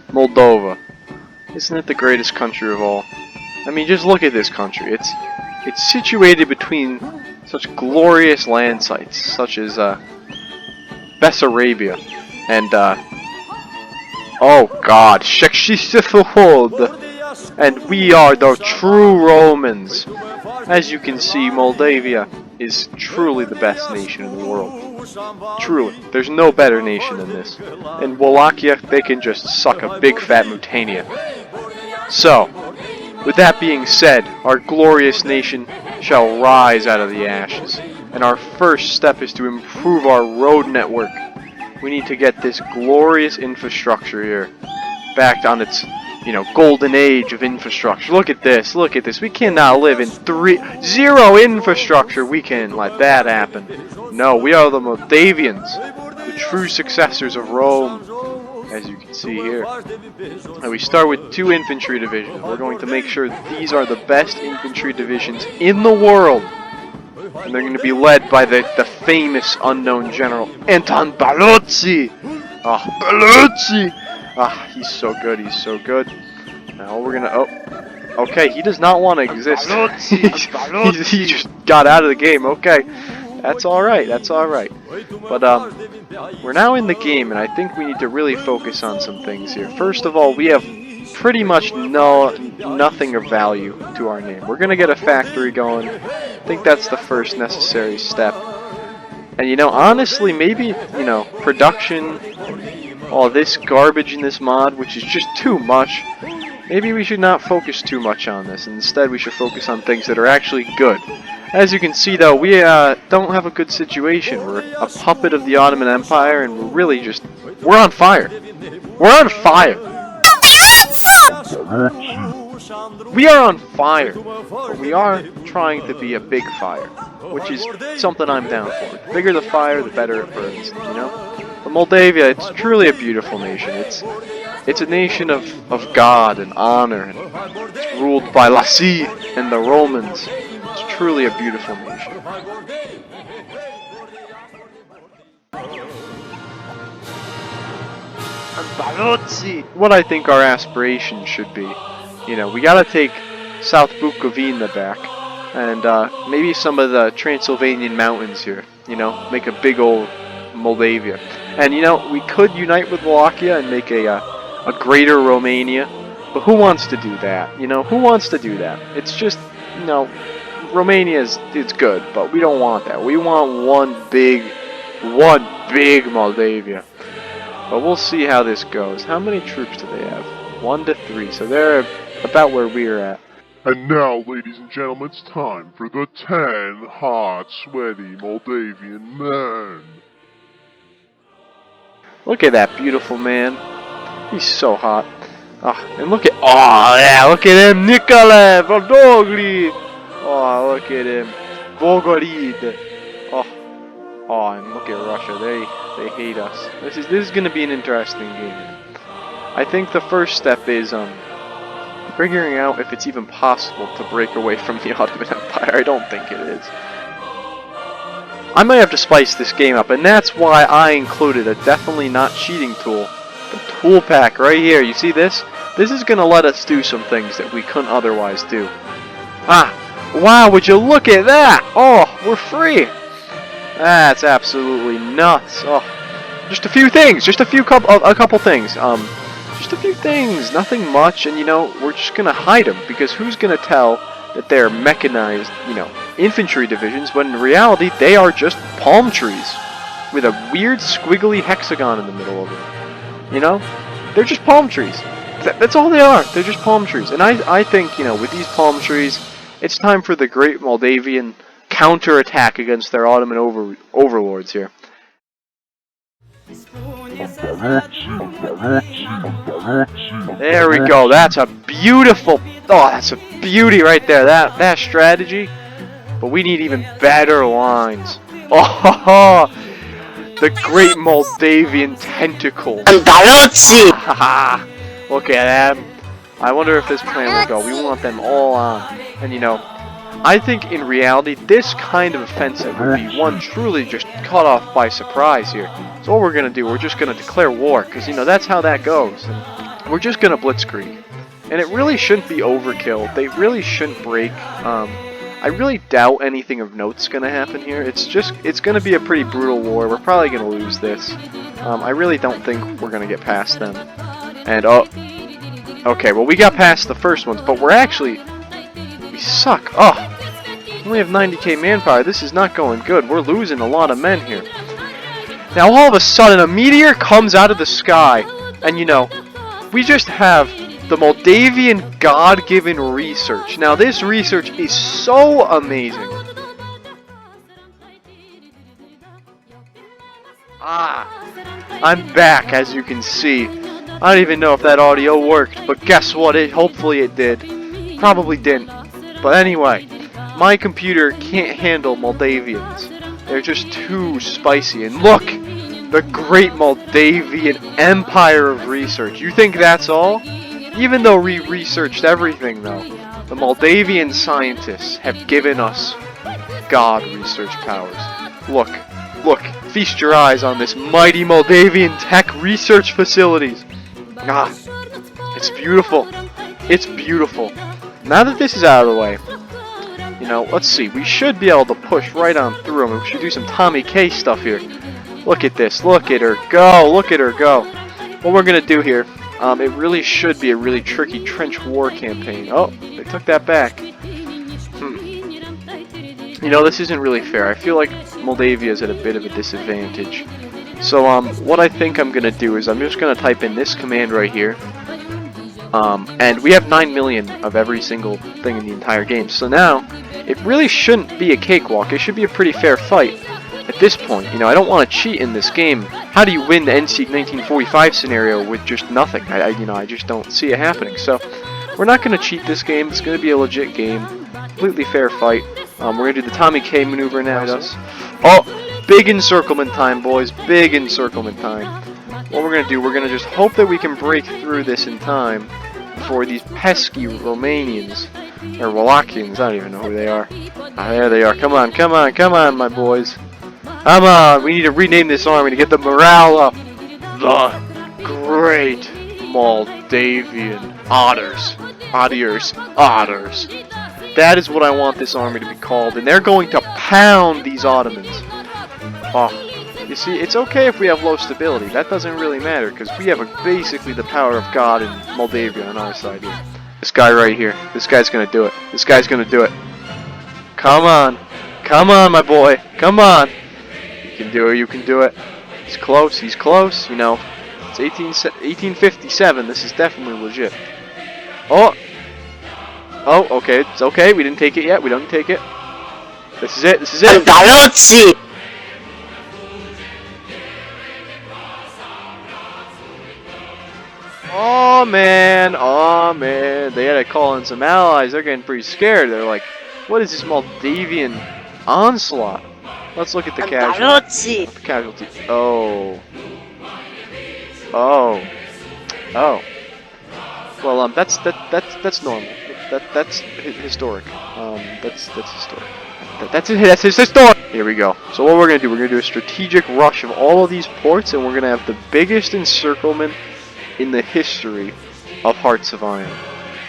Moldova. Isn't it the greatest country of all? I mean, just look at this country. It's situated between such glorious land sites, such as Bessarabia and oh God, Shekshishithhold, and we are the true Romans. As you can see, Moldavia is truly the best nation in the world. Truly, there's no better nation than this. In Wallachia, they can just suck a big fat mutania. So, with that being said, our glorious nation shall rise out of the ashes. And our first step is to improve our road network. We need to get this glorious infrastructure here back on its, golden age of infrastructure. Look at this, look at this. We cannot live in zero infrastructure. We can't let that happen. No, we are the Moldavians, the true successors of Rome, as you can see here. And we start with 2 infantry divisions. We're going to make sure that these are the best infantry divisions in the world. And they're going to be led by the famous unknown general, Anton Balozzi. Balozzi! He's so good, he's so good. Now we're gonna, okay, he does not want to exist. He just got out of the game, okay. That's alright, that's alright. But, we're now in the game, and I think we need to really focus on some things here. First of all, we have pretty much nothing of value to our name. We're gonna get a factory going. I think that's the first necessary step. And, honestly, maybe, production, all this garbage in this mod, which is just too much, maybe we should not focus too much on this. Instead, we should focus on things that are actually good. As you can see, though, we don't have a good situation. We're a puppet of the Ottoman Empire, and we're really just... we're on fire. We're on fire. We are on fire, but we are trying to be a big fire, which is something I'm down for. The bigger the fire, the better it burns, But Moldavia, it's truly a beautiful nation. It's a nation of God and honor, and it's ruled by Lassi and the Romans. It's truly a beautiful nation. What I think our aspirations should be, we gotta take South Bukovina back, and maybe some of the Transylvanian mountains here, make a big old Moldavia. And we could unite with Wallachia and make a greater Romania, but who wants to do that? Who wants to do that? It's just, Romania it's good, but we don't want that. We want one big Moldavia. But we'll see how this goes. How many troops do they have? 1 to 3, so they're about where we're at. And now, ladies and gentlemen, it's time for the 10 hot, sweaty Moldavian men. Look at that beautiful man. He's so hot. And look at... look at him, Nikolaev, Valdogli. Look at him, Vogorid. And look at Russia. They hate us. This is going to be an interesting game. I think the first step is figuring out if it's even possible to break away from the Ottoman Empire. I don't think it is. I might have to spice this game up, and that's why I included a definitely not cheating tool. The tool pack right here. You see this? This is going to let us do some things that we couldn't otherwise do. Wow, would you look at that? We're free. That's absolutely nuts. Just a few things. Just a couple things. Just a few things. Nothing much. And we're just gonna hide them, because who's gonna tell that they're mechanized, infantry divisions, when in reality they are just palm trees with a weird squiggly hexagon in the middle of them. They're just palm trees. That's all they are. They're just palm trees. And I think, with these palm trees, it's time for the great Moldavian counterattack against their Ottoman overlords here. There we go. That's a beautiful... that's a beauty right there. That strategy. But we need even better lines. The great Moldavian tentacle. Look at them. I wonder if this plan will go. We want them all on. And I think in reality, this kind of offensive would be one truly just caught off by surprise here. So what we're going to do, we're just going to declare war, because, you know, that's how that goes. And we're just going to blitzkrieg. And it really shouldn't be overkill. They really shouldn't break. I really doubt anything of note's going to happen here. It's going to be a pretty brutal war. We're probably going to lose this. I really don't think we're going to get past them. And, oh, okay, well, we got past the first ones, but we suck. Oh, we only have 90k manpower. This is not going good. We're losing a lot of men here. Now, all of a sudden, a meteor comes out of the sky, and, you know, we just have the Moldavian God-given research. Now, this research is so amazing. I'm back, as you can see. I don't even know if that audio worked, but guess what? Hopefully it did. Probably didn't. But anyway, my computer can't handle Moldavians. They're just too spicy. And look! The great Moldavian empire of research. You think that's all? Even though we researched everything, though, the Moldavian scientists have given us God research powers. Look, look, feast your eyes on this mighty Moldavian tech research facilities. Ah, it's beautiful. It's beautiful. Now that this is out of the way, you know, let's see. We should be able to push right on through them. We should do some Tommy K stuff here. Look at this. Look at her go. Look at her go. What we're going to do here, it really should be a really tricky trench war campaign. Oh, they took that back. You know, this isn't really fair. I feel like Moldavia is at a bit of a disadvantage. So, what I think I'm going to do is I'm just going to type in this command right here. And we have 9 million of every single thing in the entire game. So now, it really shouldn't be a cakewalk. It should be a pretty fair fight. At this point, you know, I don't want to cheat in this game. How do you win the NC 1945 scenario with just nothing? I just don't see it happening. So, we're not going to cheat this game. It's going to be a legit game. Completely fair fight. We're going to do the Tommy K maneuver now. Oh, big encirclement time, boys. Big encirclement time. What we're going to do, we're going to just hope that we can break through this in time before these pesky Romanians, or Wallachians, I don't even know who they are. Ah, there they are. Come on, come on, come on, my boys. Come on, we need to rename this army to get the morale up. The Great Moldavian Otters. Otters. That is what I want this army to be called, and they're going to pound these Ottomans. Oh, you see, it's okay if we have low stability. That doesn't really matter, because we have basically the power of God in Moldavia on our side here. This guy right here. This guy's going to do it. This guy's going to do it. Come on. Come on, my boy. Come on. You can do it. You can do it. He's close. He's close. You know, it's 1857. This is definitely legit. Oh. Oh, okay. It's okay. We didn't take it yet. We don't take it. This is it. This is it. Oh man, they had to call in some allies. They're getting pretty scared. They're like, what is this Moldavian onslaught? Let's look at the casualties. Oh. Well, that's normal. That's historic. That's historic. That's historic. Here we go. So what we're gonna do? We're gonna do a strategic rush of all of these ports, and we're gonna have the biggest encirclement in the history of Hearts of Iron.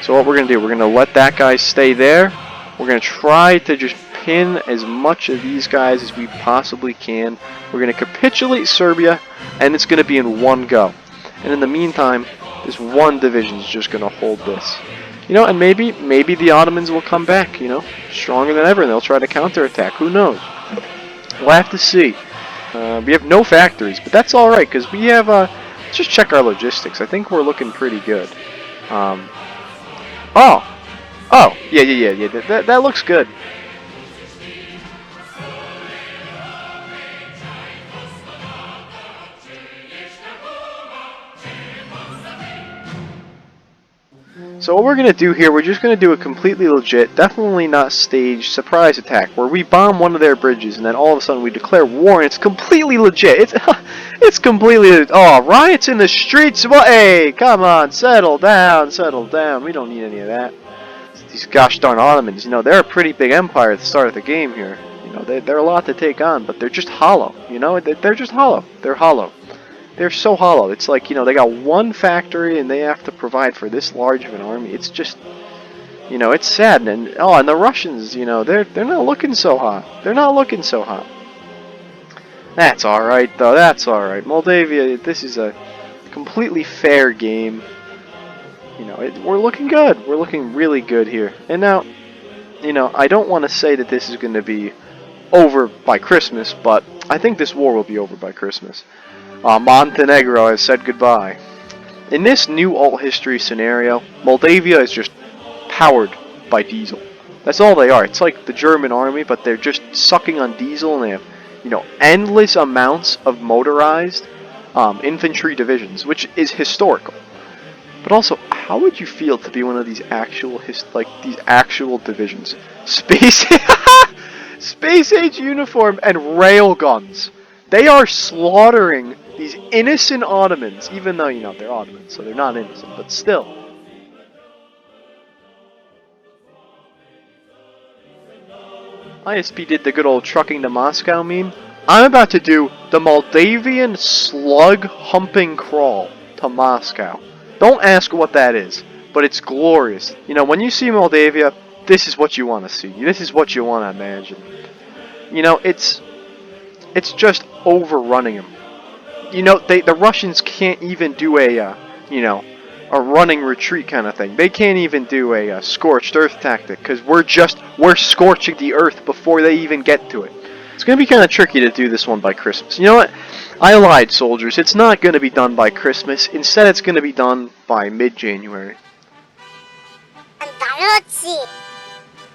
So what we're going to do, we're going to let that guy stay there. We're going to try to just pin as much of these guys as we possibly can. We're going to capitulate Serbia, and it's going to be in one go. And in the meantime, this one division is just going to hold this. You know, and maybe the Ottomans will come back, you know, stronger than ever, and they'll try to counterattack. Who knows? We'll have to see. We have no factories, but that's alright, because we have let's just check our logistics. I think we're looking pretty good. Yeah. That looks good. So what we're going to do here, we're just going to do a completely legit, definitely not staged surprise attack, where we bomb one of their bridges and then all of a sudden we declare war, and it's completely legit. It's completely, oh, riots in the streets. Well, hey, come on, settle down. We don't need any of that. These gosh darn Ottomans, you know, they're a pretty big empire at the start of the game here. You know, they're a lot to take on, but they're just hollow. You know, they're just hollow. They're hollow. They're so hollow. It's like, you know, they got one factory and they have to provide for this large of an army. It's just, you know, it's sad. And the Russians, you know, they're not looking so hot. They're not looking so hot. That's all right though. That's all right. Moldavia, this is a completely fair game. You know, we're looking good. We're looking really good here. And now, you know, I don't want to say that this is going to be over by Christmas, but I think this war will be over by Christmas. Montenegro has said goodbye. In this new alt history scenario, Moldavia is just powered by diesel. That's all they are. It's like the German army, but they're just sucking on diesel, and they have, you know, endless amounts of motorized infantry divisions, which is historical. But also, how would you feel to be one of these actual these actual divisions? Space Space age uniform and railguns. They are slaughtering these innocent Ottomans, even though, you know, they're Ottomans, so they're not innocent, but still. ISP did the good old trucking to Moscow meme. I'm about to do the Moldavian slug humping crawl to Moscow. Don't ask what that is, but it's glorious. You know, when you see Moldavia, this is what you want to see. This is what you want to imagine. You know, it's just overrunning them. You know, the Russians can't even do a, you know, a running retreat kind of thing. They can't even do a scorched earth tactic because we're scorching the earth before they even get to it. It's going to be kind of tricky to do this one by Christmas. You know what? I lied, soldiers. It's not going to be done by Christmas. Instead, it's going to be done by mid-January.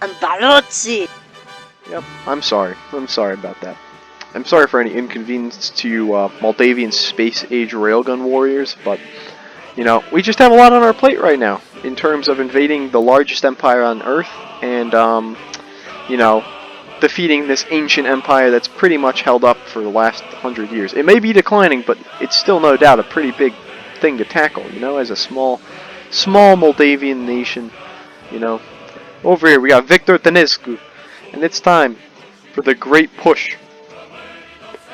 Ambarozzi! Yep, I'm sorry. I'm sorry about that. I'm sorry for any inconvenience to you Moldavian space-age railgun warriors, but, you know, we just have a lot on our plate right now in terms of invading the largest empire on Earth and, you know, defeating this ancient empire that's pretty much held up for the last 100 years. It may be declining, but it's still no doubt a pretty big thing to tackle, you know, as a small Moldavian nation, you know. Over here we got Victor Tănescu, and it's time for the great push.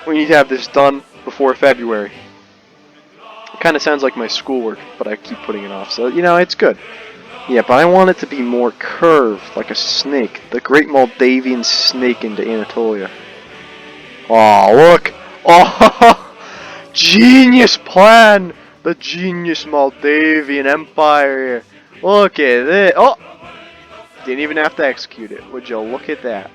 We need to have this done before February. It kind of sounds like my schoolwork, but I keep putting it off, so, you know, it's good. Yeah, but I want it to be more curved, like a snake. The great Moldavian snake into Anatolia. Oh, look! Oh, genius plan! The genius Moldavian Empire here. Look at this. Oh! Didn't even have to execute it. Would you look at that?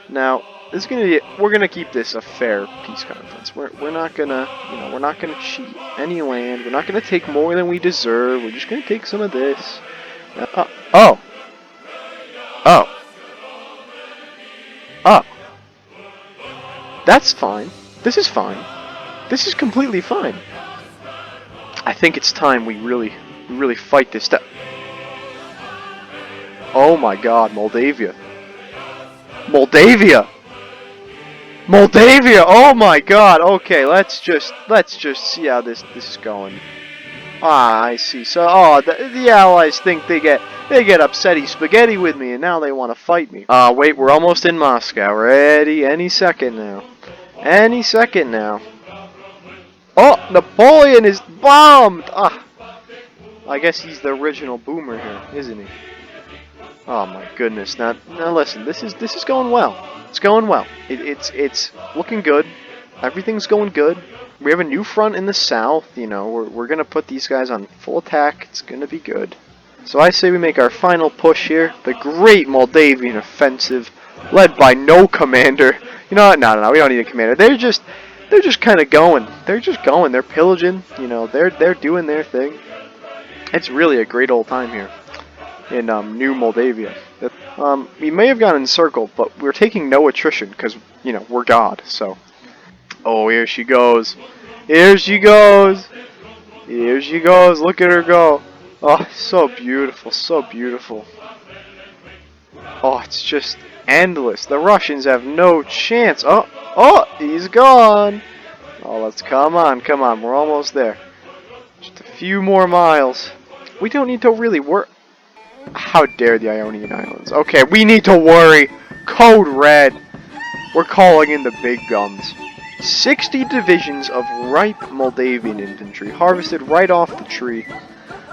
Now, this is we're gonna keep this a fair peace conference. We're not gonna, you know, we're not gonna cheat any land. We're not gonna take more than we deserve. We're just gonna take some of this. Oh. That's fine. This is fine. This is completely fine. I think it's time we really fight this stuff. Oh my God, Moldavia. Moldavia! Moldavia! Oh my God! Okay, let's just see how this is going. Ah, I see. So, the Allies think they get upsetty spaghetti with me, and now they want to fight me. Wait, we're almost in Moscow. Ready? Any second now. Any second now. Oh, Napoleon is bombed! Ah, I guess he's the original boomer here, isn't he? Oh my goodness! Now listen. This is going well. It's going well. It's looking good. Everything's going good. We have a new front in the south, you know, we're going to put these guys on full attack. It's going to be good. So I say we make our final push here. The great Moldavian offensive, led by no commander. You know what? No, we don't need a commander. They're just kind of going. They're just going. They're pillaging. You know, they're doing their thing. It's really a great old time here in New Moldavia. We may have gotten encircled, but we're taking no attrition because, you know, we're God, so... Oh, here she goes. Here she goes. Here she goes. Look at her go. Oh, so beautiful. So beautiful. Oh, it's just endless. The Russians have no chance. Oh, he's gone. Oh, let's come on. We're almost there. Just a few more miles. We don't need to really work. How dare the Ionian Islands. Okay, we need to worry. Code Red. We're calling in the big guns. 60 divisions of ripe Moldavian infantry harvested right off the tree.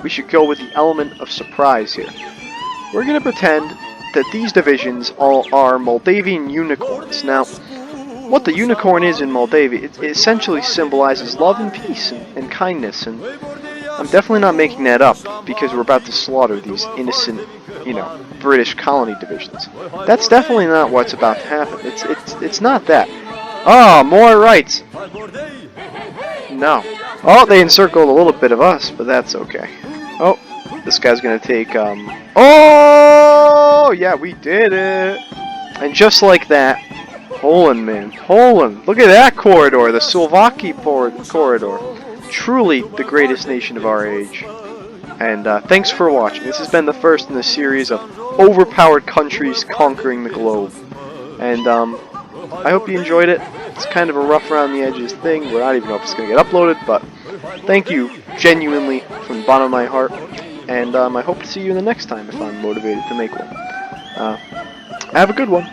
We should go with the element of surprise here. We're going to pretend that these divisions all are Moldavian unicorns. Now, what the unicorn is in Moldavia, it essentially symbolizes love and peace and kindness, and I'm definitely not making that up because we're about to slaughter these innocent, British colony divisions. That's definitely not what's about to happen. It's not that. Oh, more rights. No. Oh, they encircled a little bit of us, but that's okay. Oh, this guy's gonna take, Oh! Yeah, we did it! And just like that, Poland, man. Poland! Look at that corridor, the Slovaki corridor. Truly the greatest nation of our age. And thanks for watching. This has been the first in a series of overpowered countries conquering the globe. And I hope you enjoyed it. It's kind of a rough around the edges thing. I don't even know if it's going to get uploaded, but thank you genuinely from the bottom of my heart. And I hope to see you in the next time if I'm motivated to make one. Have a good one.